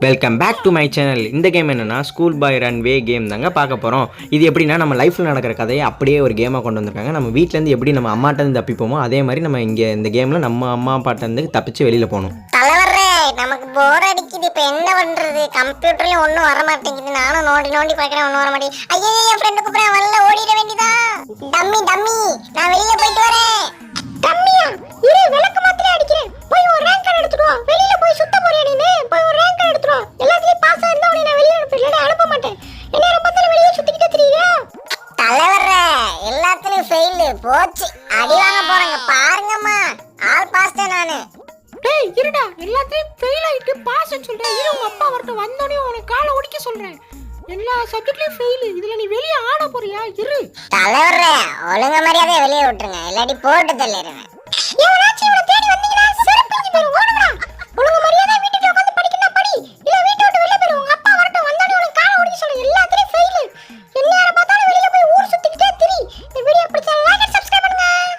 Welcome back to my channel. இந்த game என்னென்னா school boy runaway game தாங்க பார்க்க போகிறோம். இது எப்படின்னா நம்ம லைஃப்பில் நடக்கிற கதையை அப்படியே ஒரு கேமாக கொண்டு வந்திருக்காங்க. நம்ம வீட்டிலேருந்து எப்படி நம்ம அம்மாட்டேருந்து தப்பிப்போமோ அதே மாதிரி நம்ம இங்கே இந்த கேமில் நம்ம அம்மா அப்பாட்டேருந்து தப்பிச்சு வெளியில் போகணும். தலைவரே, நமக்கு போர் அடிக்குது. இப்போ என்ன பண்ணுறது? கம்ப்யூட்டர்லேயும் ஒன்றும் வர மாட்டேங்குது. நானும் நோண்டி பார்க்குறேன், ஒன்றும் வர மாட்டேங்குது. ஐயோ, என் ஃப்ரெண்டு கூப்பிட்றேன், வரல, ஓடிட வேண்டியதா. டம்மி நான் வெளியில் போயிட்டு வரேன். டம்மியா, இரு, விளக்கு மாத்திரை அடிக்கிறேன். போய் ஒரு ரேங்க் கார்டு எடுத்துட்டு வா. வெளியில போய் சுத்த போறியா நீ? போய் ஒரு ரேங்க் கார்டு எடுத்துட்டு வா. எல்லாத்துலயும் பாஸ் ஆயிருந்தா உன்னை நான் வெளியில அனுப்ப மாட்டேன். என்ன ரொம்ப நேரம் வெளியே சுத்திக்கிட்டே தெரியுதா? தலைவரே, எல்லாத்துலயும் ஃபெயில் போச்சு. அடி வாங்க போறேங்க பாருங்கம்மா. ஆல் பாஸ் தான் நானு. டேய் இருடா, எல்லாத்தையும் ஃபெயில் ஆயிட்டு பாஸ்ன்னு சொல்றேன். இரு, உங்க அப்பா வரட்டும், வந்தோடனே உனக்கு காலை ஒடிக்க சொல்றேன். எல்லா சப்ஜெக்ட்லயும் ஃபெயில். இதுல நீ வெளிய ஆட போறியா? இரு. தலைவரே, ஒழுங்க மரியாதையா வெளியே விட்டுருங்க, இல்லாட்டி போட்டு தள்ளிடுவேன். எவனாச்சும் இவனை தேடி வந்தீங்கன்னா செருப்பிஞ்சு போய் ஓடுங்கடா. ஒழுங்க மரியாதை